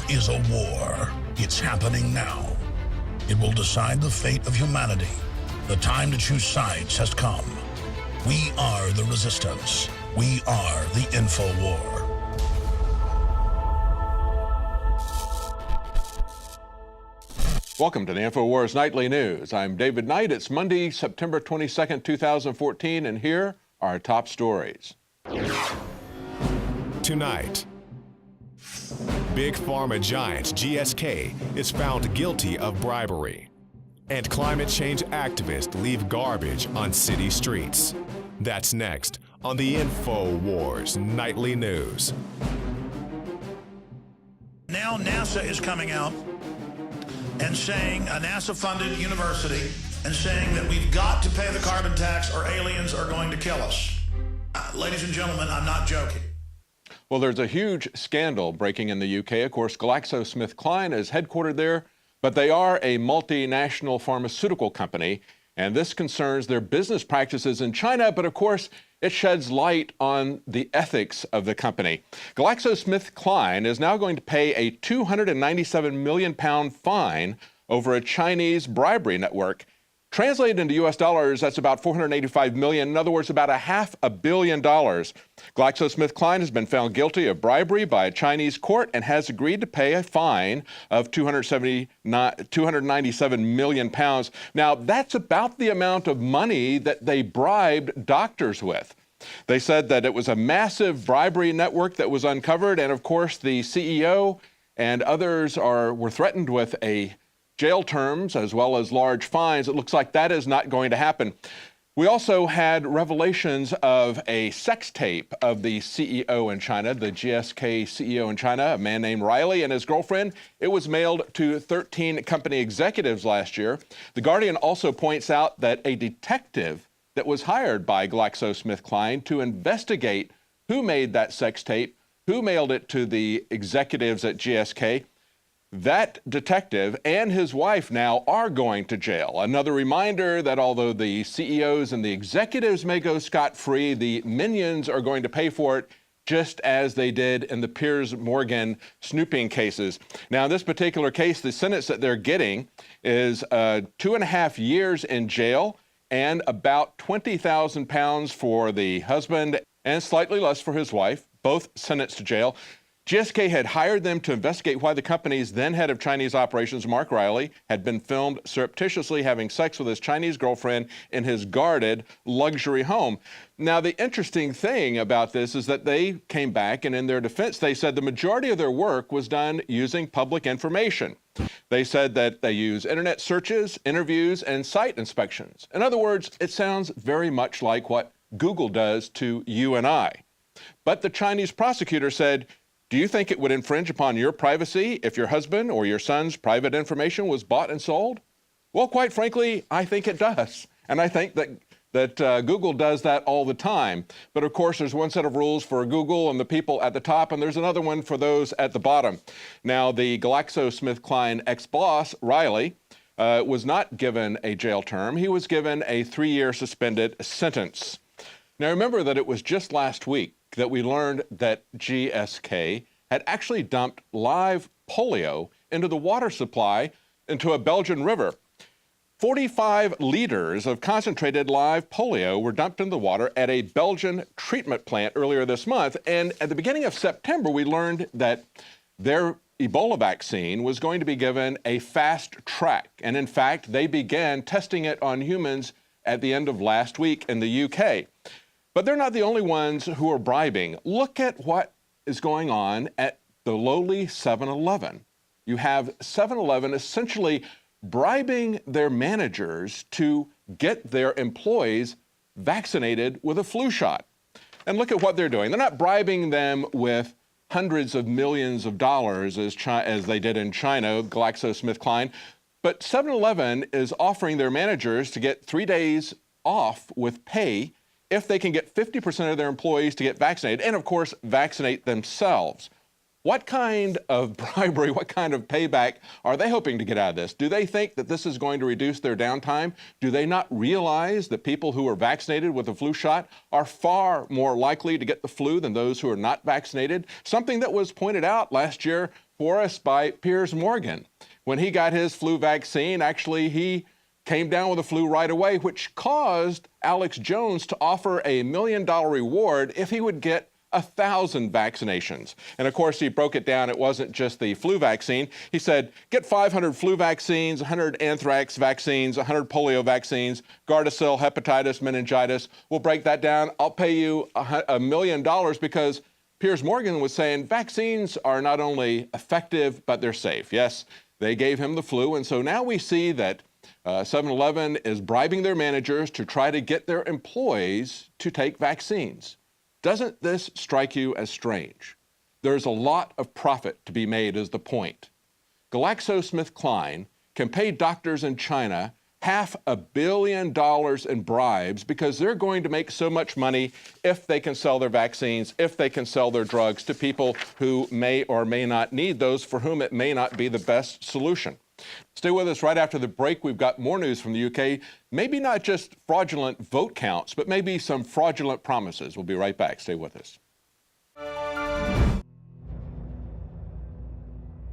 is a war. It's happening now. It will decide the fate of humanity. The time to choose sides has come. We are the resistance. We are the InfoWar. Welcome to the InfoWars Nightly News. I'm David Knight. It's Monday, September 22nd, 2014, and here are our top stories. Tonight, Big Pharma giant GSK is found guilty of bribery. And climate change activists leave garbage on city streets. That's next on the InfoWars Nightly News. Now NASA is coming out and saying, a NASA-funded university, and saying that we've got to pay the carbon tax or aliens are going to kill us. Ladies and gentlemen, I'm not joking. Well, there's a huge scandal breaking in the UK. Of course, GlaxoSmithKline is headquartered there, but they are a multinational pharmaceutical company, and this concerns their business practices in China, but of course, it sheds light on the ethics of the company. GlaxoSmithKline is now going to pay a £297 million fine over a Chinese bribery network. Translated into U.S. dollars, that's about $485 million. In other words, about $500 million. GlaxoSmithKline has been found guilty of bribery by a Chinese court and has agreed to pay a fine of £297 million. Now, that's about the amount of money that they bribed doctors with. They said that it was a massive bribery network that was uncovered, and of course, the CEO and others were threatened with a jail terms as well as large fines. It looks like that is not going to happen. We also had revelations of a sex tape of the CEO in China, the GSK CEO in China, a man named Riley and his girlfriend. It was mailed to 13 company executives last year. The Guardian also points out that a detective that was hired by GlaxoSmithKline to investigate who made that sex tape, who mailed it to the executives at GSK, that detective and his wife now are going to jail. Another reminder that although the CEOs and the executives may go scot-free, the minions are going to pay for it, just as they did in the Piers Morgan snooping cases. Now, in this particular case, the sentence that they're getting is 2.5 years in jail and about £20,000 for the husband and slightly less for his wife, both sentenced to jail. GSK had hired them to investigate why the company's then head of Chinese operations, Mark Riley, had been filmed surreptitiously having sex with his Chinese girlfriend in his guarded luxury home. Now, the interesting thing about this is that they came back, and in their defense, they said the majority of their work was done using public information. They said that they use internet searches, interviews, and site inspections. In other words, it sounds very much like what Google does to you and I. But the Chinese prosecutor said, do you think it would infringe upon your privacy if your husband or your son's private information was bought and sold? Well, quite frankly, I think it does. And I think that Google does that all the time. But of course, there's one set of rules for Google and the people at the top, and there's another one for those at the bottom. Now, the GlaxoSmithKline ex-boss, Riley, was not given a jail term. He was given a 3-year suspended sentence. Now, remember that it was just last week that we learned that GSK had actually dumped live polio into the water supply into a Belgian river. 45 liters of concentrated live polio were dumped in the water at a Belgian treatment plant earlier this month. And at the beginning of September, we learned that their Ebola vaccine was going to be given a fast track. And in fact, they began testing it on humans at the end of last week in the UK. But they're not the only ones who are bribing. Look at what is going on at the lowly 7-Eleven. You have 7-Eleven essentially bribing their managers to get their employees vaccinated with a flu shot. And look at what they're doing. They're not bribing them with hundreds of millions of dollars as they did in China, GlaxoSmithKline, but 7-Eleven is offering their managers to get 3 days off with pay if they can get 50% of their employees to get vaccinated and, of course, vaccinate themselves. What kind of bribery, what kind of payback are they hoping to get out of this? Do they think that this is going to reduce their downtime? Do they not realize that people who are vaccinated with a flu shot are far more likely to get the flu than those who are not vaccinated? Something that was pointed out last year for us by Piers Morgan. When he got his flu vaccine, actually he came down with the flu right away, which caused Alex Jones to offer a $1 million reward if he would get 1,000 vaccinations. And of course, he broke it down. It wasn't just the flu vaccine. He said, get 500 flu vaccines, 100 anthrax vaccines, 100 polio vaccines, Gardasil, hepatitis, meningitis. We'll break that down. I'll pay you $1 million because Piers Morgan was saying vaccines are not only effective, but they're safe. Yes, they gave him the flu. And so now we see that 7-Eleven is bribing their managers to try to get their employees to take vaccines. Doesn't this strike you as strange? There's a lot of profit to be made is the point. GlaxoSmithKline can pay doctors in China $500 million in bribes because they're going to make so much money if they can sell their vaccines, if they can sell their drugs to people who may or may not need those, for whom it may not be the best solution. Stay with us. Right after the break, we've got more news from the UK. Maybe not just fraudulent vote counts, but maybe some fraudulent promises. We'll be right back. Stay with us.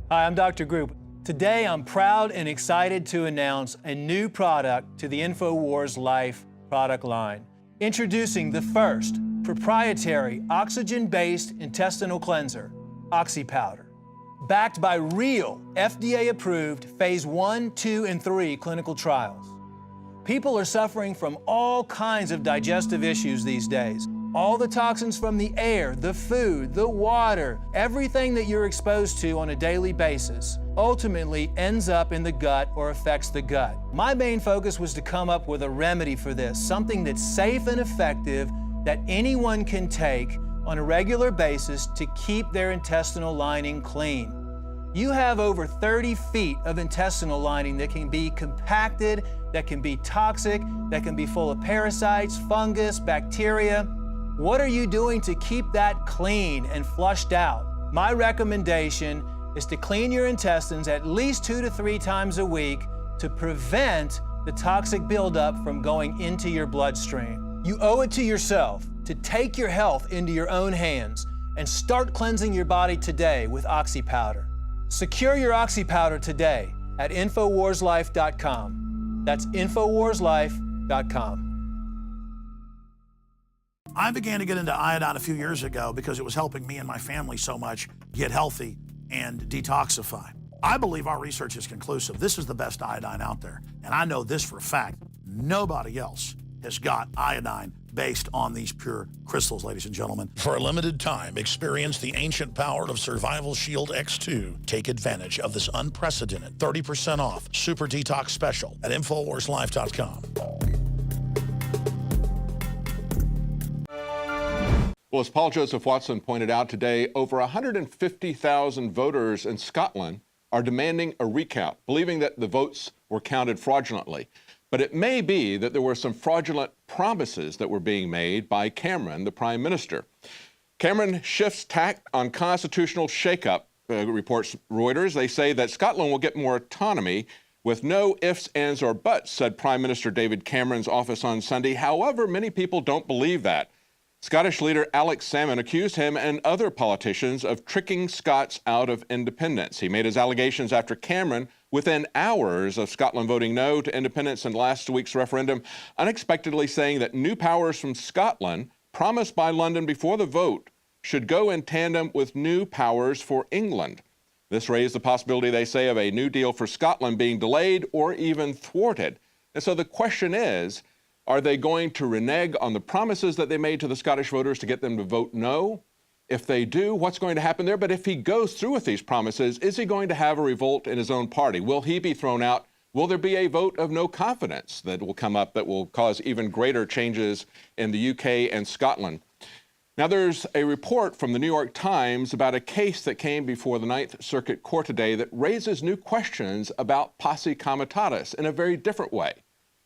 Hi, I'm Dr. Group. Today, I'm proud and excited to announce a new product to the INFOWARS Life product line. Introducing the first proprietary oxygen-based intestinal cleanser, OxyPowder. Backed by real FDA-approved phase 1, 2, and 3 clinical trials. People are suffering from all kinds of digestive issues these days. All the toxins from the air, the food, the water, everything that you're exposed to on a daily basis ultimately ends up in the gut or affects the gut. My main focus was to come up with a remedy for this, something that's safe and effective that anyone can take on a regular basis to keep their intestinal lining clean. You have over 30 feet of intestinal lining that can be compacted, that can be toxic, that can be full of parasites, fungus, bacteria. What are you doing to keep that clean and flushed out? My recommendation is to clean your intestines at least 2 to 3 times a week to prevent the toxic buildup from going into your bloodstream. You owe it to yourself to take your health into your own hands and start cleansing your body today with OxyPowder. Secure your OxyPowder today at InfoWarsLife.com. That's InfoWarsLife.com. I began to get into iodine a few years ago because it was helping me and my family so much get healthy and detoxify. I believe our research is conclusive. This is the best iodine out there. And I know this for a fact. Nobody else has got iodine based on these pure crystals, ladies and gentlemen. For a limited time, experience the ancient power of Survival Shield X2. Take advantage of this unprecedented 30% off Super Detox Special at InfoWarsLife.com. Well, as Paul Joseph Watson pointed out today, over 150,000 voters in Scotland are demanding a recount, believing that the votes were counted fraudulently. But it may be that there were some fraudulent promises that were being made by Cameron, the Prime Minister. Cameron shifts tack on constitutional shakeup, reports Reuters. They say that Scotland will get more autonomy with no ifs, ands, or buts, said Prime Minister David Cameron's office on Sunday. However, many people don't believe that. Scottish leader Alex Salmond accused him and other politicians of tricking Scots out of independence. He made his allegations after Cameron, within hours of Scotland voting no to independence in last week's referendum, unexpectedly saying that new powers from Scotland, promised by London before the vote, should go in tandem with new powers for England. This raised the possibility, they say, of a new deal for Scotland being delayed or even thwarted. And so the question is, are they going to renege on the promises that they made to the Scottish voters to get them to vote no? If they do, what's going to happen there? But if he goes through with these promises, is he going to have a revolt in his own party? Will he be thrown out? Will there be a vote of no confidence that will come up that will cause even greater changes in the UK and Scotland? Now, there's a report from the New York Times about a case that came before the Ninth Circuit Court today that raises new questions about posse comitatus in a very different way,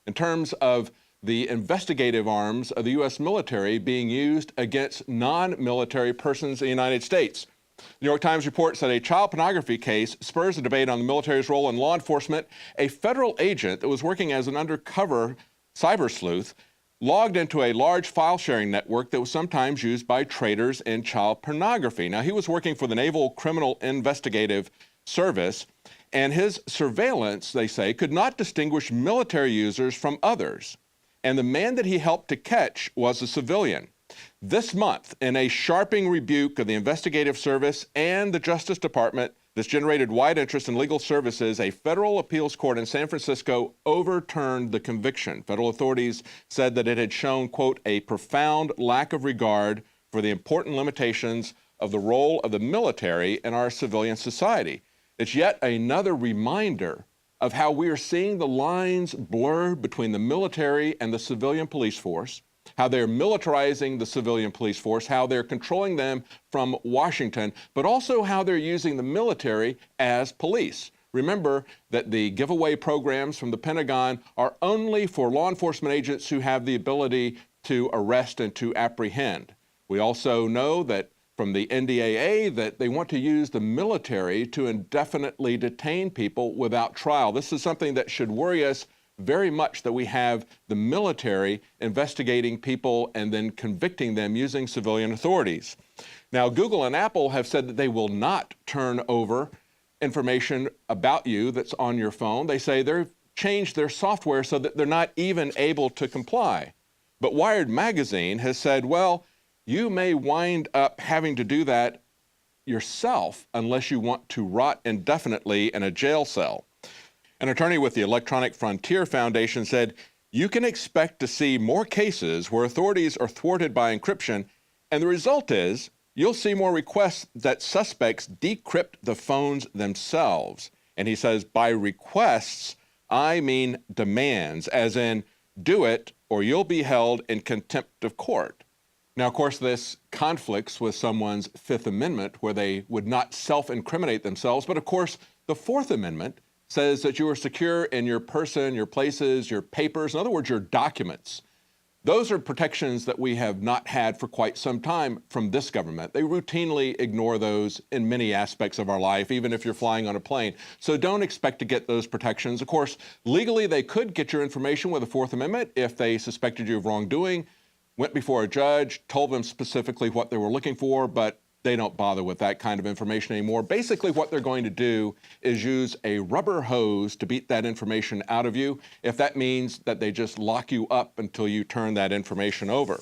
in terms of the investigative arms of the U.S. military being used against non-military persons in the United States. New York Times reports that a child pornography case spurs a debate on the military's role in law enforcement. A federal agent that was working as an undercover cyber sleuth logged into a large file-sharing network that was sometimes used by traders in child pornography. Now, he was working for the Naval Criminal Investigative Service, and his surveillance, they say, could not distinguish military users from others. And the man that he helped to catch was a civilian. This month, in a sharping rebuke of the investigative service and the Justice Department that's generated wide interest in legal services, a federal appeals court in San Francisco overturned the conviction. Federal authorities said that it had shown, quote, a profound lack of regard for the important limitations of the role of the military in our civilian society. It's yet another reminder of how we are seeing the lines blur between the military and the civilian police force, how they're militarizing the civilian police force, how they're controlling them from Washington, but also how they're using the military as police. Remember that the giveaway programs from the Pentagon are only for law enforcement agents who have the ability to arrest and to apprehend. We also know that from the NDAA that they want to use the military to indefinitely detain people without trial. This is something that should worry us very much, that we have the military investigating people and then convicting them using civilian authorities. Now, Google and Apple have said that they will not turn over information about you that's on your phone. They say they've changed their software so that they're not even able to comply. But Wired magazine has said, well, you may wind up having to do that yourself unless you want to rot indefinitely in a jail cell. An attorney with the Electronic Frontier Foundation said, you can expect to see more cases where authorities are thwarted by encryption, and the result is you'll see more requests that suspects decrypt the phones themselves. And he says, by requests, I mean demands, as in, do it or you'll be held in contempt of court. Now, of course, this conflicts with someone's Fifth Amendment, where they would not self-incriminate themselves. But of course, the Fourth Amendment says that you are secure in your person, your places, your papers, in other words, your documents. Those are protections that we have not had for quite some time from this government. They routinely ignore those in many aspects of our life, even if you're flying on a plane. So don't expect to get those protections. Of course, legally, they could get your information with the Fourth Amendment if they suspected you of wrongdoing, went before a judge, told them specifically what they were looking for, but they don't bother with that kind of information anymore. Basically, what they're going to do is use a rubber hose to beat that information out of you, if that means that they just lock you up until you turn that information over.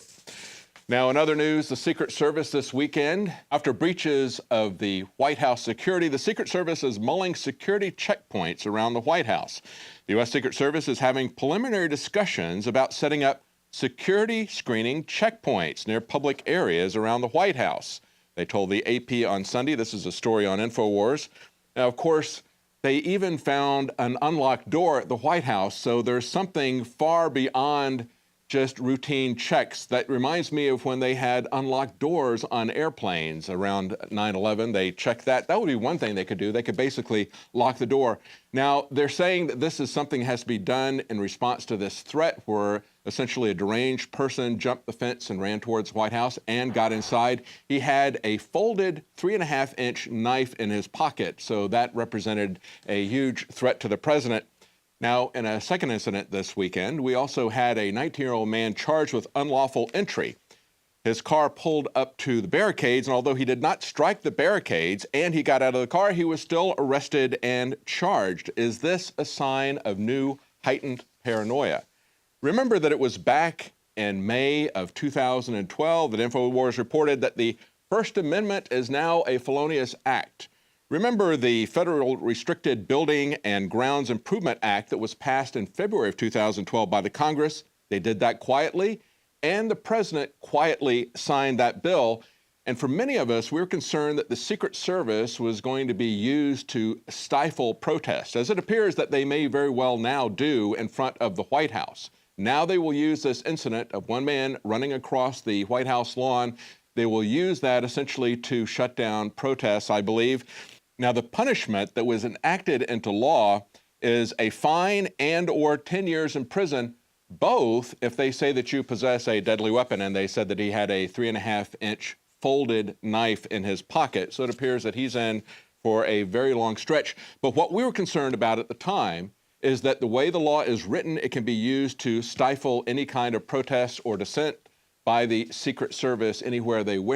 Now, in other news, the Secret Service this weekend, after breaches of the White House security, the Secret Service is mulling security checkpoints around the White House. The U.S. Secret Service is having preliminary discussions about setting up security screening checkpoints near public areas around the White House. They told the AP on Sunday. This is a story on INFOWARS. Now, of course, they even found an unlocked door at the White House, so there's something far beyond just routine checks. That reminds me of when they had unlocked doors on airplanes around 9/11. They checked that. That would be one thing they could do. They could basically lock the door. Now, they're saying that this is something that has to be done in response to this threat where essentially a deranged person jumped the fence and ran towards the White House and got inside. He had a folded 3.5-inch knife in his pocket, so that represented a huge threat to the president. Now, in a second incident this weekend, we also had a 19-year-old man charged with unlawful entry. His car pulled up to the barricades, and although he did not strike the barricades and he got out of the car, he was still arrested and charged. Is this a sign of new heightened paranoia? Remember that it was back in May of 2012 that INFOWARS reported that the First Amendment is now a felonious act. Remember the Federal Restricted Building and Grounds Improvement Act that was passed in February of 2012 by the Congress? They did that quietly, and the president quietly signed that bill. And for many of us, we were concerned that the Secret Service was going to be used to stifle protests, as it appears that they may very well now do in front of the White House. Now they will use this incident of one man running across the White House lawn. They will use that essentially to shut down protests, I believe. Now, the punishment that was enacted into law is a fine and or 10 years in prison, both if they say that you possess a deadly weapon, and they said that he had a 3.5-inch folded knife in his pocket. So it appears that he's in for a very long stretch. But what we were concerned about at the time is that the way the law is written, it can be used to stifle any kind of protest or dissent by the Secret Service anywhere they wish.